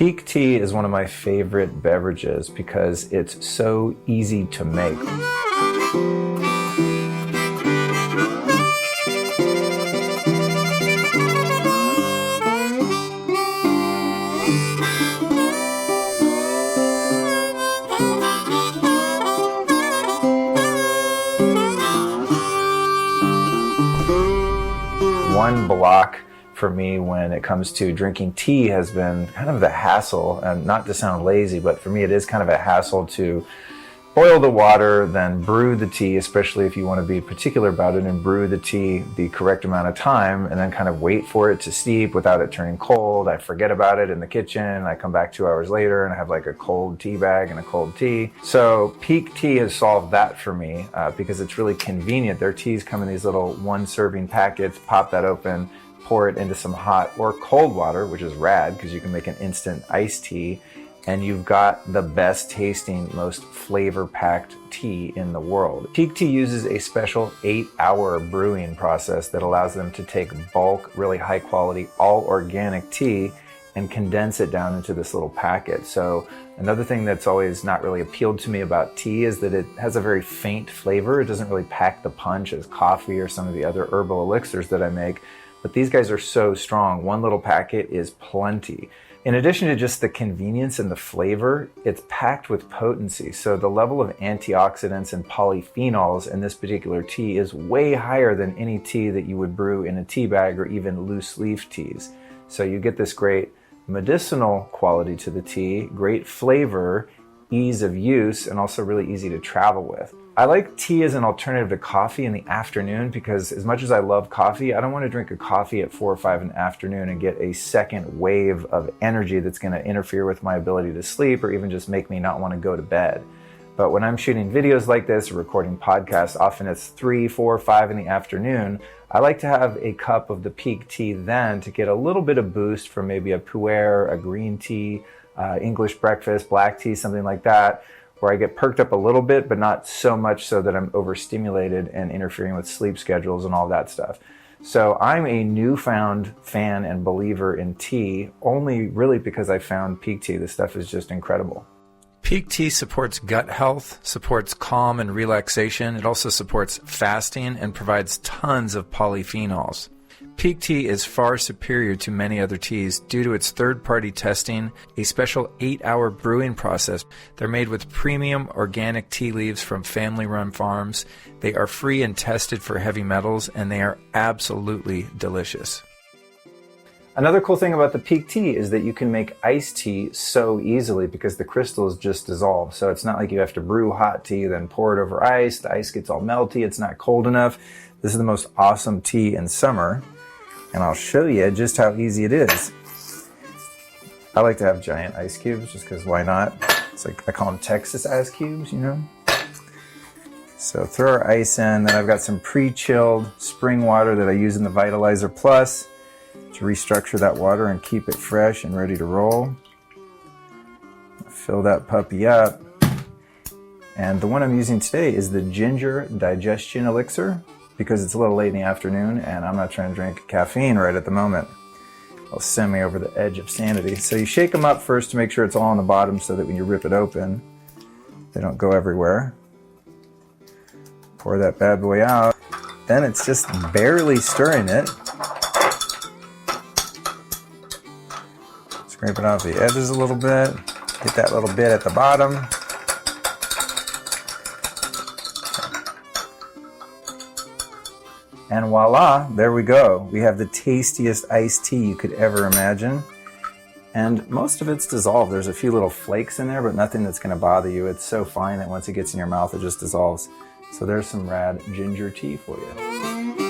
Pique tea is one of my favorite beverages because it's so easy to make. One block for me when it comes to drinking tea has been kind of the hassle, and not to sound lazy, but for me it is kind of a hassle to boil the water, then brew the tea, especially if you want to be particular about it, and brew the tea the correct amount of time, and then kind of wait for it to steep without it turning cold. I forget about it in the kitchen. I come back 2 hours later and I have like a cold tea bag and a cold tea. So Pique Tea has solved that for me because it's really convenient. Their teas come in these little 1-serving packets. Pop that open, pour it into some hot or cold water, which is rad because you can make an instant iced tea, and you've got the best tasting, most flavor-packed tea in the world. Pique Tea uses a special 8-hour brewing process that allows them to take bulk, really high quality, all organic tea and condense it down into this little packet. So another thing that's always not really appealed to me about tea is that it has a very faint flavor. It doesn't really pack the punch as coffee or some of the other herbal elixirs that I make. But these guys are so strong. One little packet is plenty. In addition to just the convenience and the flavor, it's packed with potency. So the level of antioxidants and polyphenols in this particular tea is way higher than any tea that you would brew in a tea bag or even loose leaf teas. So you get this great medicinal quality to the tea, great flavor, ease of use, and also really easy to travel with. I like tea as an alternative to coffee in the afternoon because as much as I love coffee, I don't want to drink a coffee at 4 or 5 in the afternoon and get a second wave of energy that's going to interfere with my ability to sleep or even just make me not want to go to bed. But when I'm shooting videos like this or recording podcasts, often it's 3, 4, 5 in the afternoon, I like to have a cup of the Pique tea then to get a little bit of boost from maybe a pu'er, a green tea, English breakfast, black tea, something like that, where I get perked up a little bit, but not so much so that I'm overstimulated and interfering with sleep schedules and all that stuff. So I'm a newfound fan and believer in tea, only really because I found Pique tea. This stuff is just incredible. Pique tea supports gut health, supports calm and relaxation. It also supports fasting and provides tons of polyphenols. Pique tea is far superior to many other teas due to its third-party testing, a special 8-hour brewing process. They're made with premium organic tea leaves from family-run farms. They are free and tested for heavy metals, and they are absolutely delicious. Another cool thing about the Pique tea is that you can make iced tea so easily because the crystals just dissolve. So it's not like you have to brew hot tea, then pour it over ice. The ice gets all melty. It's not cold enough. This is the most awesome tea in summer. And I'll show you just how easy it is. I like to have giant ice cubes just because why not? It's like, I call them Texas ice cubes, you know? So throw our ice in. Then I've got some pre-chilled spring water that I use in the Vitalizer Plus to restructure that water and keep it fresh and ready to roll. Fill that puppy up. And the one I'm using today is the Ginger Digestion Elixir because it's a little late in the afternoon and I'm not trying to drink caffeine right at the moment. It'll send me over the edge of sanity. So you shake them up first to make sure it's all on the bottom so that when you rip it open, they don't go everywhere. Pour that bad boy out. Then it's just barely stirring it. Scrape it off the edges a little bit. Get that little bit at the bottom. And voila, there we go. We have the tastiest iced tea you could ever imagine. And most of it's dissolved. There's a few little flakes in there, but nothing that's gonna bother you. It's so fine that once it gets in your mouth, it just dissolves. So there's some rad ginger tea for you.